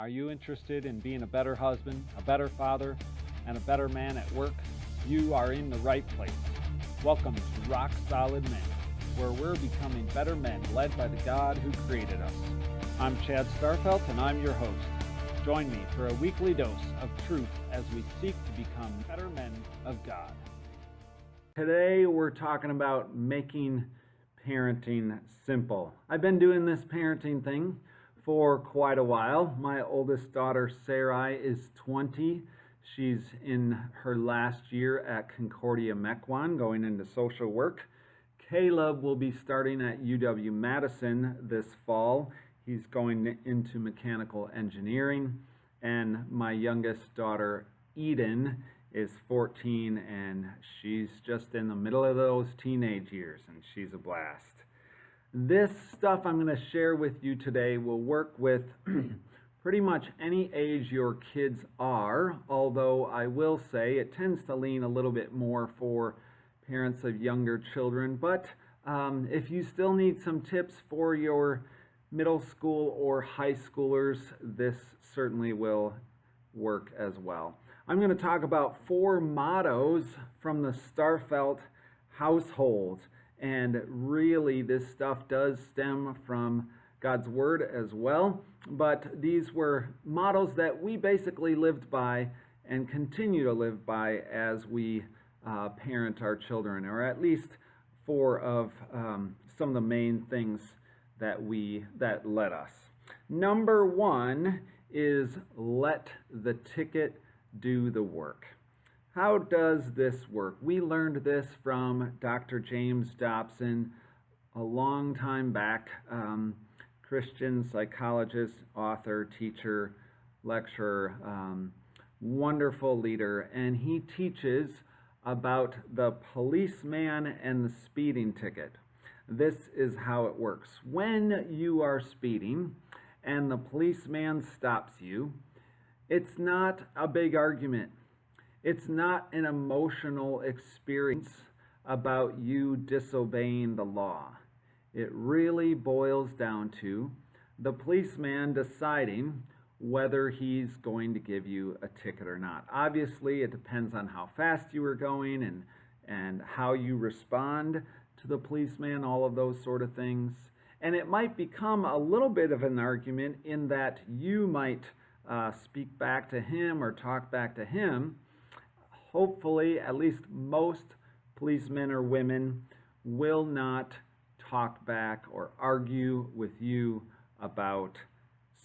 Are you interested in being a better husband, a better father, and a better man at work? You are in the right place. Welcome to Rock Solid Men, where we're becoming better men led by the God who created us. I'm Chad Starfelt, and I'm your host. Join me for a weekly dose of truth as we seek to become better men of God. Today we're talking about making parenting simple. I've been doing this parenting thing for quite a while. My oldest daughter, Sarai, is 20. She's in her last year at Concordia Mequon, going into social work. Caleb will be starting at UW-Madison this fall. He's going into mechanical engineering. And my youngest daughter, Eden, is 14, and she's just in the middle of those teenage years, and she's a blast. This stuff I'm going to share with you today will work with pretty much any age your kids are, although I will say it tends to lean a little bit more for parents of younger children. But if you still need some tips for your middle school or high schoolers, this certainly will work as well. I'm going to talk about 4 mottos from the Starfelt household. And really, this stuff does stem from God's Word as well. But these were mottos that we basically lived by and continue to live by as we parent our children, or at least 4 of some of the main things that led us. Number 1 is let the ticket do the work. How does this work? We learned this from Dr. James Dobson a long time back, Christian psychologist, author, teacher, lecturer, wonderful leader, and he teaches about the policeman and the speeding ticket. This is how it works. When you are speeding and the policeman stops you, it's not a big argument. It's not an emotional experience about you disobeying the law. It really boils down to the policeman deciding whether he's going to give you a ticket or not. Obviously, it depends on how fast you were going and how you respond to the policeman, all of those sort of things. And it might become a little bit of an argument in that you might speak back to him or talk back to him. Hopefully, at least most policemen or women will not talk back or argue with you about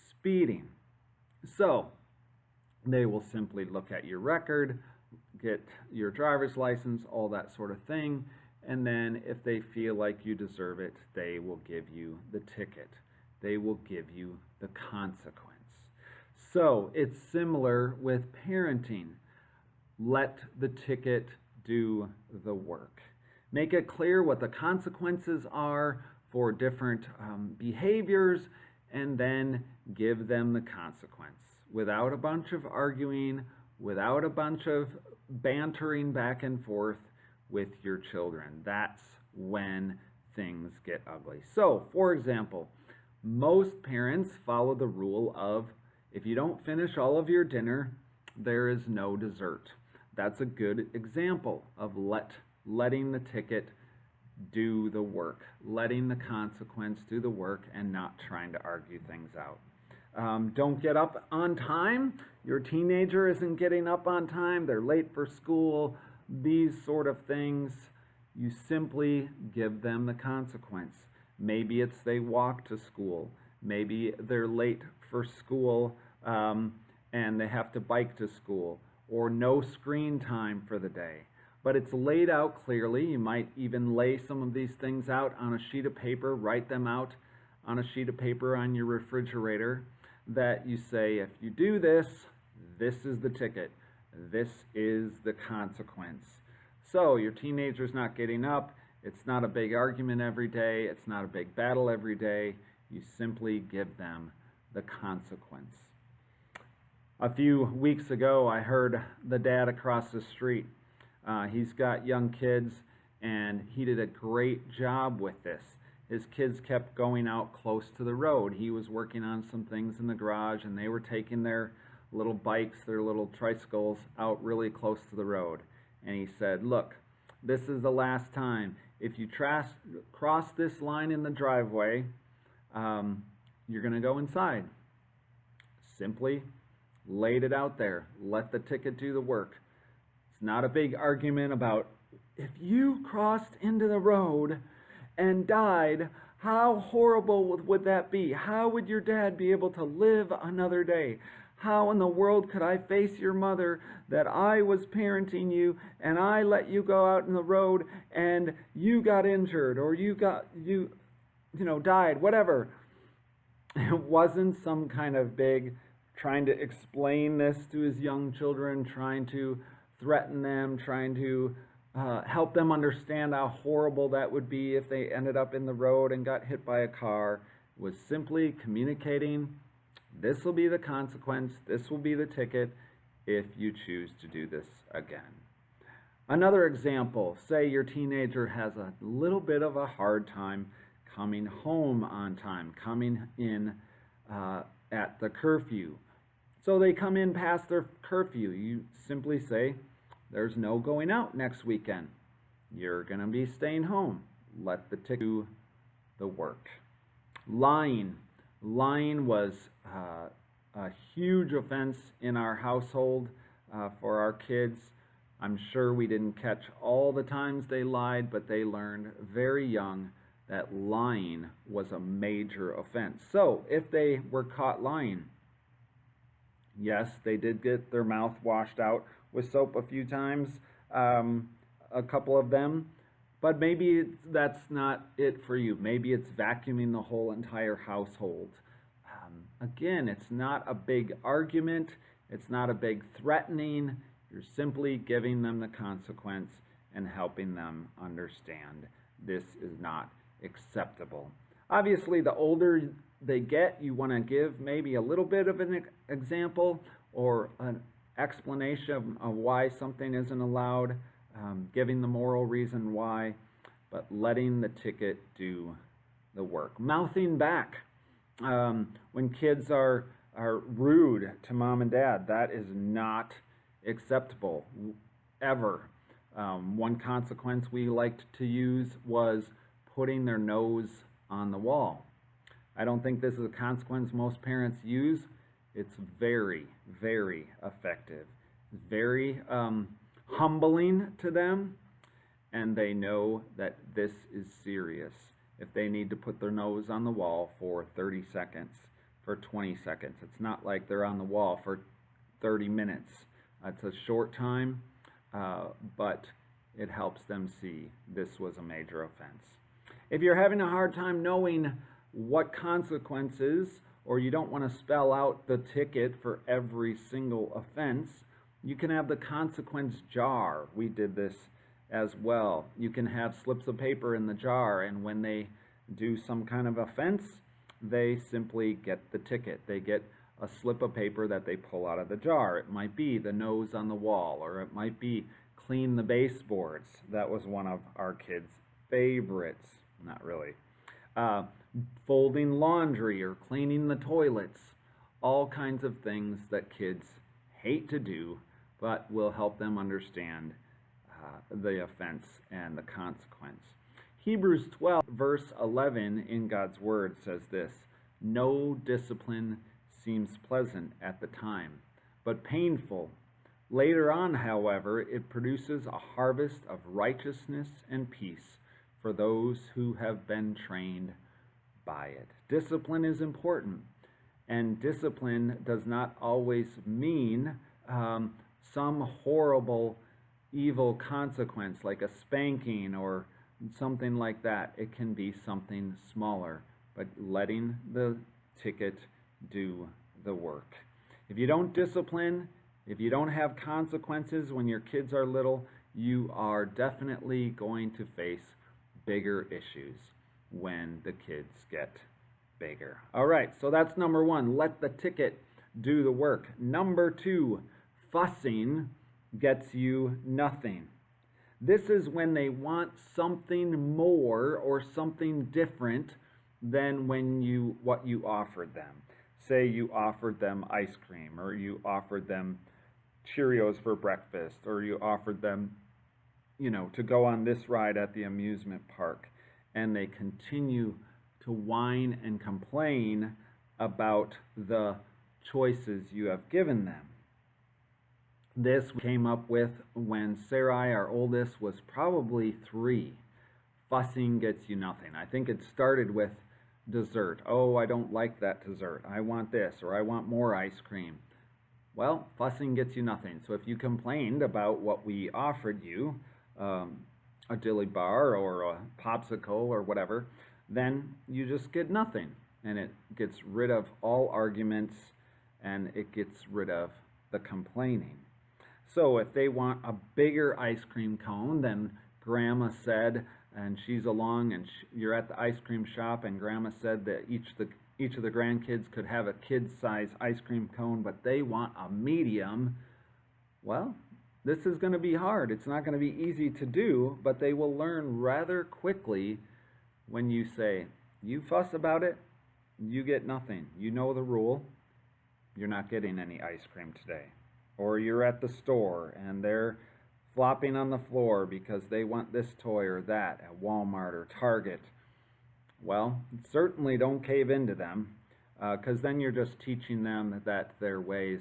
speeding. So, they will simply look at your record, get your driver's license, all that sort of thing, and then if they feel like you deserve it, they will give you the ticket. They will give you the consequence. So, it's similar with parenting. Let the ticket do the work. Make it clear what the consequences are for different behaviors, and then give them the consequence without a bunch of arguing, without a bunch of bantering back and forth with your children. That's when things get ugly. So, for example, most parents follow the rule of if you don't finish all of your dinner, there is no dessert. That's a good example of letting the ticket do the work, letting the consequence do the work, and not trying to argue things out. Don't get up on time. Your teenager isn't getting up on time. They're late for school. These sort of things, you simply give them the consequence. Maybe it's they walk to school. Maybe they're late for school and they have to bike to school, or no screen time for the day. But it's laid out clearly. You might even lay some of these things out on a sheet of paper, write them out on a sheet of paper on your refrigerator, that you say, if you do this, this is the ticket. This is the consequence. So your teenager's not getting up. It's not a big argument every day. It's not a big battle every day. You simply give them the consequence. A few weeks ago, I heard the dad across the street. He's got young kids, and he did a great job with this. his kids kept going out close to the road. He was working on some things in the garage, and they were taking their little bikes, their little tricycles out really close to the road. And he said, look, this is the last time. If you cross this line in the driveway, you're going to go inside. Simply laid it out there. Let the ticket do the work. It's not a big argument about, if you crossed into the road and died, how horrible would that be? How would your dad be able to live another day? How in the world could I face your mother that I was parenting you and I let you go out in the road and you got injured or you died, whatever. It wasn't some kind of big trying to explain this to his young children, trying to threaten them, trying to help them understand how horrible that would be if they ended up in the road and got hit by a car. It was simply communicating, this will be the consequence, this will be the ticket if you choose to do this again. Another example, say your teenager has a little bit of a hard time coming home on time, coming in at the curfew. So they come in past their curfew. You simply say, there's no going out next weekend. You're going to be staying home. Let the ticket do the work. Lying. Lying was a huge offense in our household for our kids. I'm sure we didn't catch all the times they lied, but they learned very young that lying was a major offense. So if they were caught lying, yes, they did get their mouth washed out with soap a few times, a couple of them, but maybe that's not it for you. Maybe it's vacuuming the whole entire household. Again, it's not a big argument. It's not a big threatening. You're simply giving them the consequence and helping them understand this is not acceptable. Obviously, the older they get, you want to give maybe a little bit of an example or an explanation of why something isn't allowed, giving the moral reason why, but letting the ticket do the work. Mouthing back. When kids are rude to mom and dad, that is not acceptable, ever. One consequence we liked to use was putting their nose on the wall. I don't think this is a consequence most parents use. It's very, very effective. It's very humbling to them, and they know that this is serious. If they need to put their nose on the wall for 30 seconds, for 20 seconds, it's not like they're on the wall for 30 minutes. It's a short time, but it helps them see this was a major offense. If you're having a hard time knowing what consequences, or you don't want to spell out the ticket for every single offense, you can have the consequence jar. We did this as well. You can have slips of paper in the jar, and when they do some kind of offense, they simply get the ticket. They get a slip of paper that they pull out of the jar. It might be the nose on the wall, or it might be clean the baseboards. That was one of our kids' favorites. Not really. Folding laundry or cleaning the toilets. All kinds of things that kids hate to do, but will help them understand the offense and the consequence. Hebrews 12, verse 11 in God's Word says this: no discipline seems pleasant at the time, but painful. Later on, however, it produces a harvest of righteousness and peace for those who have been trained by it. Discipline is important, and discipline does not always mean some horrible, evil consequence like a spanking or something like that. It can be something smaller, but letting the ticket do the work. If you don't discipline, if you don't have consequences when your kids are little, you are definitely going to face bigger issues when the kids get bigger. All right, so that's number one. Let the ticket do the work. Number two, fussing gets you nothing. This is when they want something more or something different than what you offered them. Say you offered them ice cream, or you offered them Cheerios for breakfast, or you offered them, to go on this ride at the amusement park, and they continue to whine and complain about the choices you have given them. This came up with when Sarai, our oldest, was probably 3. Fussing gets you nothing. I think it started with dessert. Oh, I don't like that dessert. I want this, or I want more ice cream. Well, fussing gets you nothing. So if you complained about what we offered you, a dilly bar or a popsicle or whatever, then you just get nothing. And it gets rid of all arguments, and it gets rid of the complaining. So if they want a bigger ice cream cone than Grandma said, and she's along and you're at the ice cream shop, and Grandma said that each of the grandkids could have a kid-size ice cream cone, but they want a medium, well, this is going to be hard. It's not going to be easy to do, but they will learn rather quickly when you say, you fuss about it, you get nothing. You know the rule. You're not getting any ice cream today. Or you're at the store and they're flopping on the floor because they want this toy or that at Walmart or Target. Well, certainly don't cave into them, because then you're just teaching them that their ways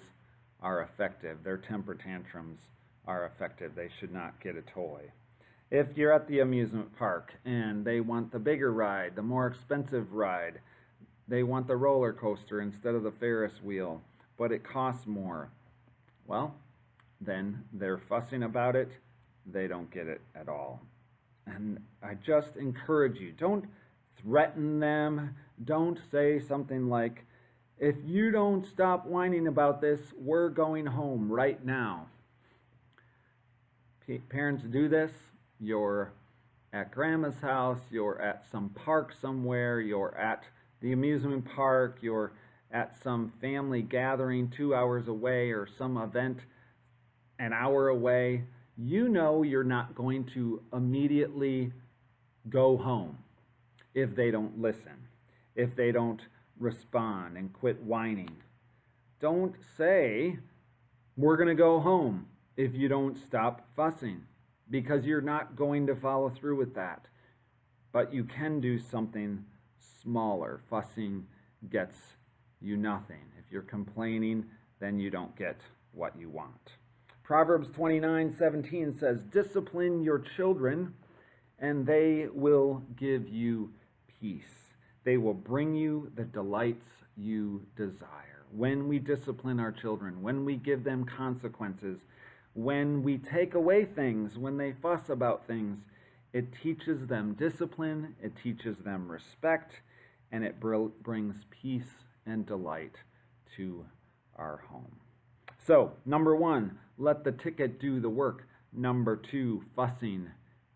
are effective. Their temper tantrums are effective. They should not get a toy. If you're at the amusement park and they want the bigger ride, the more expensive ride, they want the roller coaster instead of the Ferris wheel, but it costs more. Well, then they're fussing about it. They don't get it at all. And I just encourage you, don't threaten them. Don't say something like, if you don't stop whining about this, we're going home right now. Parents do this. You're at Grandma's house, you're at some park somewhere, you're at the amusement park, you're at some family gathering 2 hours away, or some event an hour away. You know you're not going to immediately go home if they don't listen, if they don't respond and quit whining. Don't say, we're going to go home if you don't stop fussing, because you're not going to follow through with that. But you can do something smaller. Fussing gets you nothing. If you're complaining, then you don't get what you want. Proverbs 29:17 says, discipline your children, and they will give you peace. They will bring you the delights you desire. When we discipline our children, when we give them consequences, when we take away things, when they fuss about things, it teaches them discipline, it teaches them respect, and it brings peace and delight to our home. So, number 1, let the ticket do the work. Number 2, fussing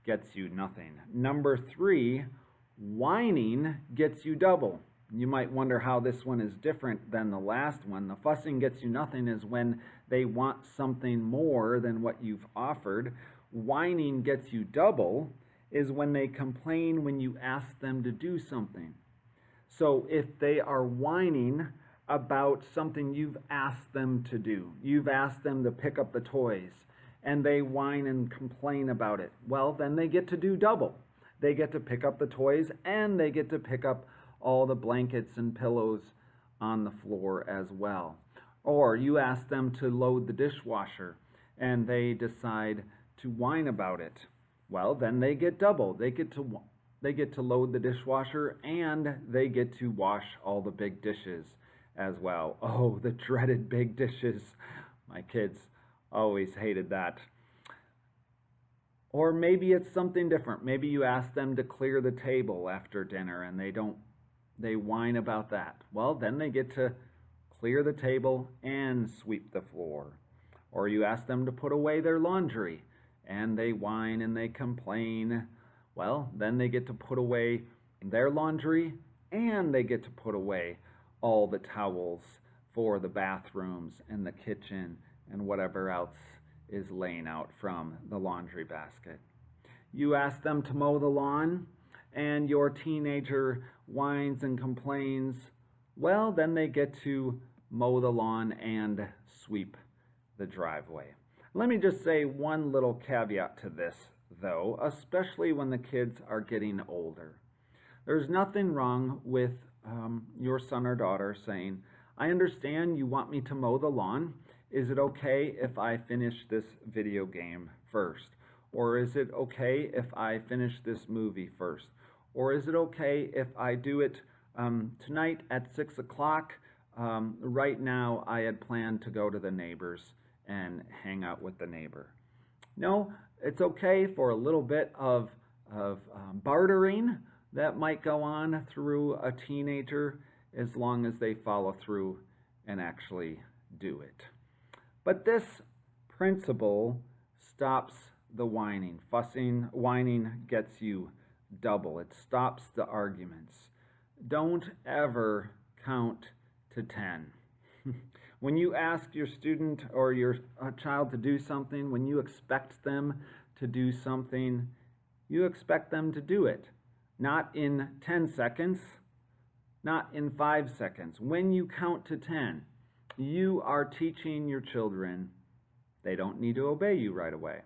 gets you nothing. Number 3, whining gets you double. You might wonder how this one is different than the last one. The fussing gets you nothing is when they want something more than what you've offered. Whining gets you double is when they complain when you ask them to do something. So if they are whining about something you've asked them to do, you've asked them to pick up the toys, and they whine and complain about it, well, then they get to do double. They get to pick up the toys, and they get to pick up all the blankets and pillows on the floor as well. Or you ask them to load the dishwasher, and they decide to whine about it. Well, then they get double. They get to load the dishwasher, and they get to wash all the big dishes as well. Oh, the dreaded big dishes. My kids always hated that. Or maybe it's something different. Maybe you ask them to clear the table after dinner, and they whine about that. Well, then they get to clear the table and sweep the floor. Or you ask them to put away their laundry, and they whine and they complain. Well, then they get to put away their laundry, and they get to put away all the towels for the bathrooms and the kitchen and whatever else is laying out from the laundry basket. you ask them to mow the lawn, and your teenager whines and complains, well, then they get to mow the lawn and sweep the driveway. Let me just say one little caveat to this, though, especially when the kids are getting older. There's nothing wrong with your son or daughter saying, I understand you want me to mow the lawn. Is it okay if I finish this video game first? Or is it okay if I finish this movie first? Or is it okay if I do it tonight at 6 o'clock? Right now, I had planned to go to the neighbors and hang out with the neighbor. No, it's okay for a little bit of bartering that might go on through a teenager as long as they follow through and actually do it. But this principle stops the whining. Whining gets you double. It stops the arguments. Don't ever count to 10. When you ask your student or your child to do something, when you expect them to do something, you expect them to do it. Not in 10 seconds, not in 5 seconds. When you count to 10, you are teaching your children they don't need to obey you right away.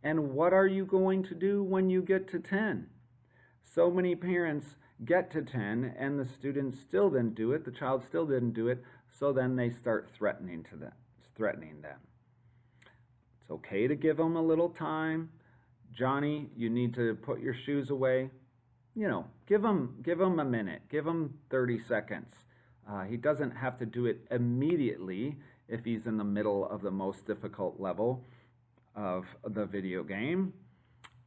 And what are you going to do when you get to 10? So many parents get to 10 and the student still didn't do it, the child still didn't do it, so then they start threatening them. It's okay to give them a little time. Johnny, you need to put your shoes away. Give him a minute, give him 30 seconds. He doesn't have to do it immediately if he's in the middle of the most difficult level of the video game,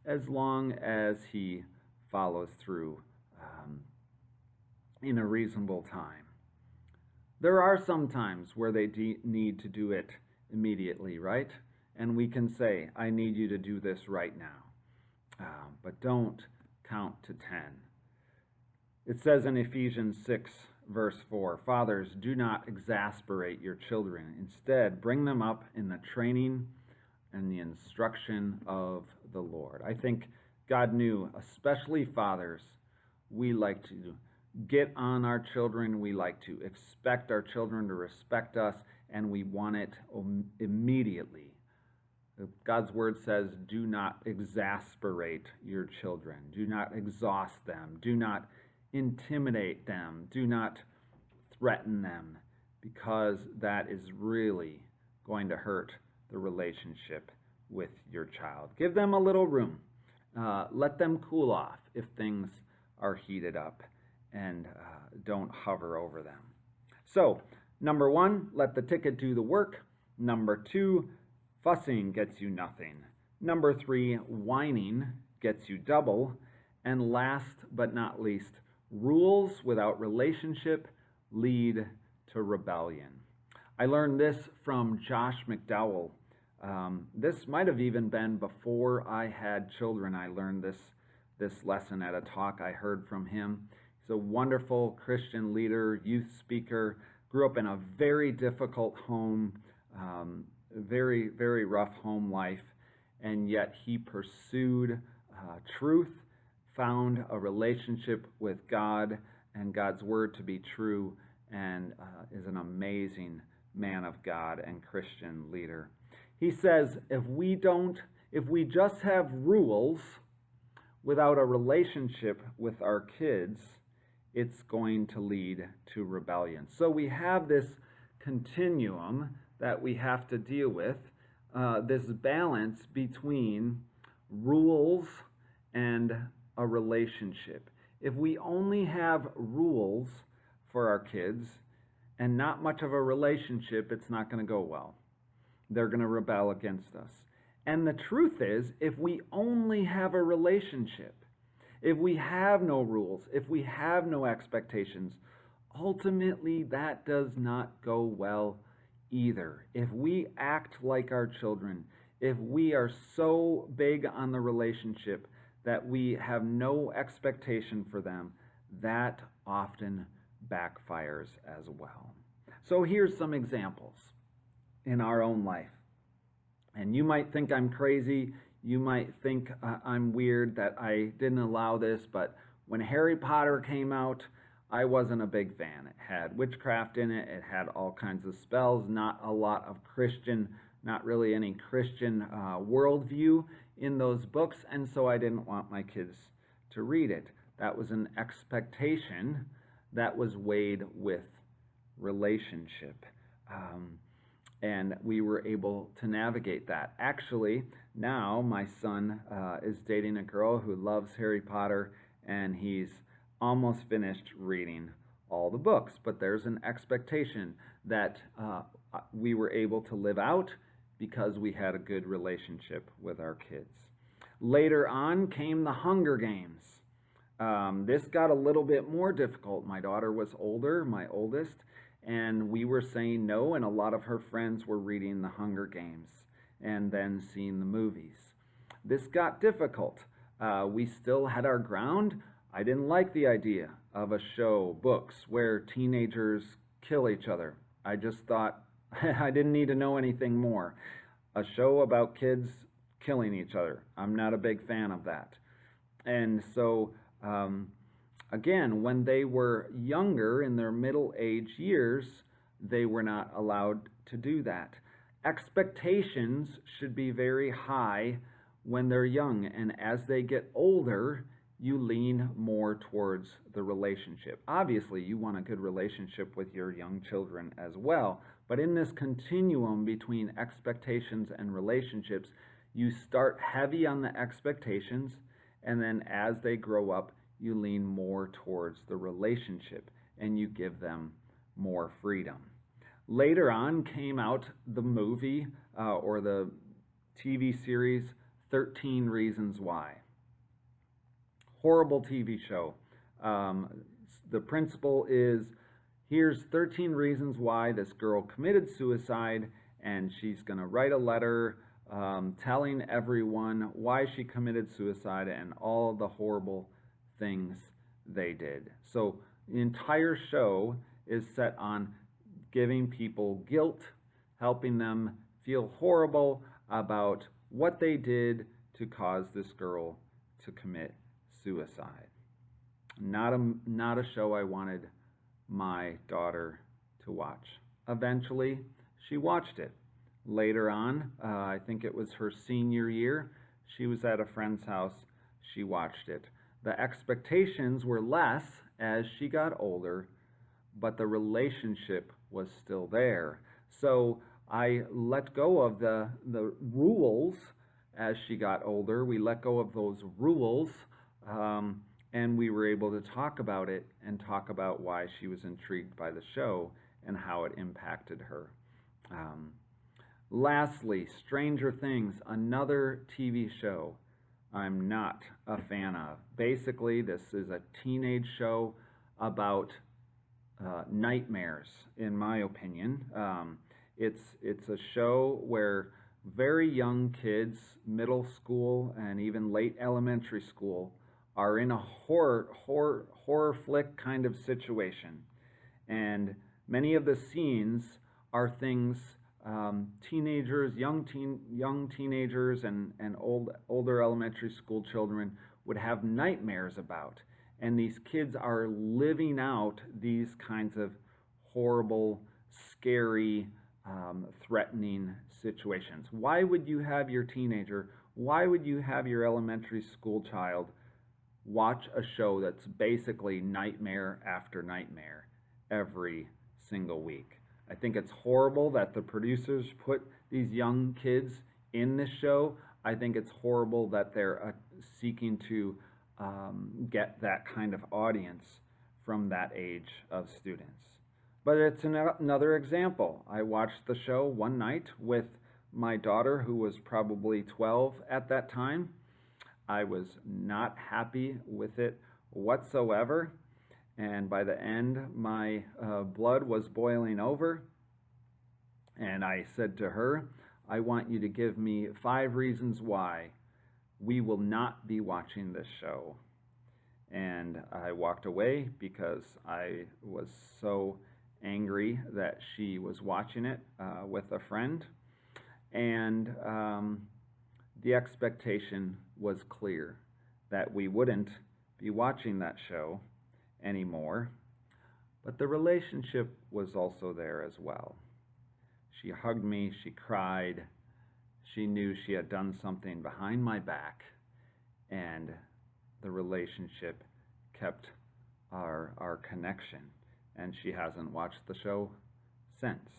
as long as he follows through in a reasonable time. There are some times where they need to do it immediately, right? And we can say, I need you to do this right now. But don't count to 10. It says in Ephesians 6, verse 4, Fathers, do not exasperate your children. Instead, bring them up in the training and the instruction of the Lord. I think God knew, especially fathers, we like to get on our children. We like to expect our children to respect us, and we want it immediately. God's word says, do not exasperate your children. Do not exhaust them. Do not intimidate them. Do not threaten them, because that is really going to hurt the relationship with your child. Give them a little room. Let them cool off if things are heated up, and don't hover over them. So, number 1, let the ticket do the work. Number 2, fussing gets you nothing. Number 3, whining gets you double. And last but not least, rules without relationship lead to rebellion. I learned this from Josh McDowell. This might have even been before I had children. I learned this lesson at a talk I heard from him. He's a wonderful Christian leader, youth speaker, grew up in a very difficult home, very, very rough home life, and yet he pursued truth, found a relationship with God and God's word to be true, and is an amazing man of God and Christian leader. He says, if we just have rules without a relationship with our kids, it's going to lead to rebellion. So we have this continuum that we have to deal with, this balance between rules and a relationship. If we only have rules for our kids and not much of a relationship, it's not going to go well. They're going to rebel against us. And the truth is, if we only have a relationship, if we have no rules, if we have no expectations, ultimately that does not go well either. If we act like our children, if we are so big on the relationship that we have no expectation for them, that often backfires as well. So here's some examples in our own life. And you might think I'm crazy. you might think I'm weird that I didn't allow this, but when Harry Potter came out, I wasn't a big fan. It had witchcraft in it, it had all kinds of spells, not a lot of Christian, not really any Christian worldview in those books, and so I didn't want my kids to read it. That was an expectation that was weighed with relationship. And we were able to navigate that. Actually, now my son is dating a girl who loves Harry Potter, and he's almost finished reading all the books. But there's an expectation that we were able to live out because we had a good relationship with our kids. Later on came the Hunger Games. This got a little bit more difficult. My daughter was older, my oldest, and we were saying no, and a lot of her friends were reading the Hunger Games and then seeing the movies. This got difficult. We still had our ground. I didn't like the idea of a show, books, where teenagers kill each other. I just thought I didn't need to know anything more. A show about kids killing each other. I'm not a big fan of that. And so, again, when they were younger, in their middle age years, they were not allowed to do that. Expectations should be very high when they're young, and as they get older, you lean more towards the relationship. Obviously, you want a good relationship with your young children as well, but in this continuum between expectations and relationships, you start heavy on the expectations, and then as they grow up, you lean more towards the relationship and you give them more freedom. Later on came out the movie or the TV series 13 Reasons Why. Horrible TV show. The principle is, here's 13 reasons why this girl committed suicide, and she's going to write a letter telling everyone why she committed suicide and all the horrible things they did. So the entire show is set on giving people guilt, helping them feel horrible about what they did to cause this girl to commit suicide. Not a show I wanted my daughter to watch. Eventually, she watched it. Later on, I think it was her senior year, she was at a friend's house, she watched it. The expectations were less as she got older, but the relationship was still there. So I let go of the rules as she got older. We let go of those rules, and we were able to talk about it and talk about why she was intrigued by the show and how it impacted her. Lastly, Stranger Things, another TV show I'm not a fan of. Basically, this is a teenage show about nightmares, in my opinion. It's a show where very young kids, middle school and even late elementary school, are in a horror flick kind of situation. And many of the scenes are things teenagers, young teenagers and older elementary school children would have nightmares about. And these kids are living out these kinds of horrible, scary, threatening situations. Why would you have your teenager, why would you have your elementary school child watch a show that's basically nightmare after nightmare every single week? I think it's horrible that the producers put these young kids in this show. I think it's horrible that they're seeking to get that kind of audience from that age of students. But it's another example. I watched the show one night with my daughter, who was probably 12 at that time. I was not happy with it whatsoever. And by the end, my blood was boiling over. And I said to her, I want you to give me 5 reasons why we will not be watching this show. And I walked away because I was so angry that she was watching it with a friend. And the expectation was clear that we wouldn't be watching that show anymore, but the relationship was also there as well. She hugged me, she cried, she knew she had done something behind my back, and the relationship kept our connection, and she hasn't watched the show since.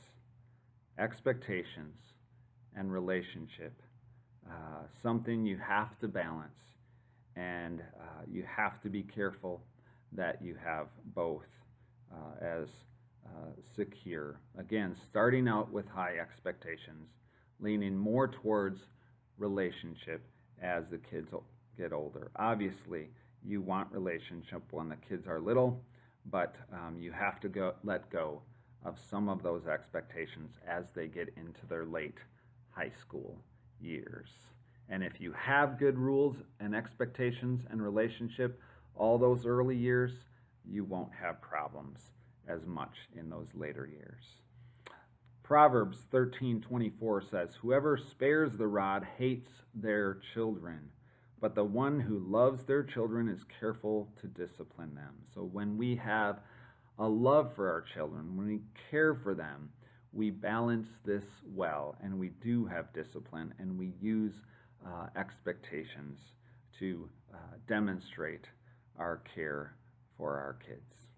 Expectations and relationship, something you have to balance, and you have to be careful that you have both as secure. Again, starting out with high expectations, leaning more towards relationship as the kids get older. Obviously, you want relationship when the kids are little, but you have to let go of some of those expectations as they get into their late high school years. And if you have good rules and expectations and relationship all those early years, you won't have problems as much in those later years. Proverbs 13:24 says, "Whoever spares the rod hates their children, but the one who loves their children is careful to discipline them." So when we have a love for our children, when we care for them, we balance this well, and we do have discipline, and we use expectations to demonstrate our care for our kids.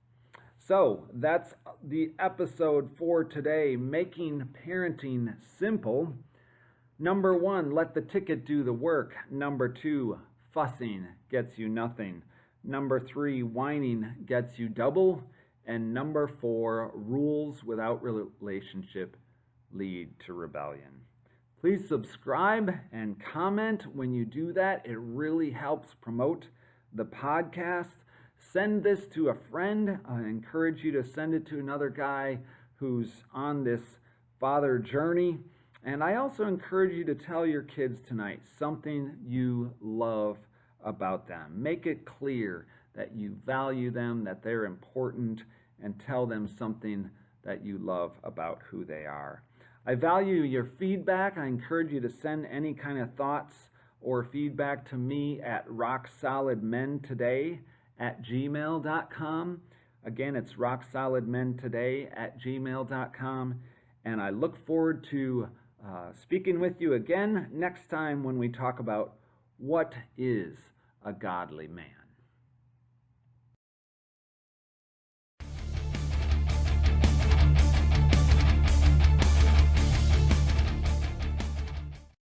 So that's the episode for today, Making Parenting Simple. Number 1, let the ticket do the work. Number 2, fussing gets you nothing. Number 3, whining gets you double. And number 4, rules without relationship lead to rebellion. Please subscribe and comment when you do that. It really helps promote the podcast. Send this to a friend. I encourage you to send it to another guy who's on this father journey. And I also encourage you to tell your kids tonight something you love about them. Make it clear that you value them, that they're important, and tell them something that you love about who they are. I value your feedback. I encourage you to send any kind of thoughts or feedback to me at RockSolidMenToday@gmail.com. Again, it's RockSolidMenToday@gmail.com. And I look forward to speaking with you again next time when we talk about what is a godly man.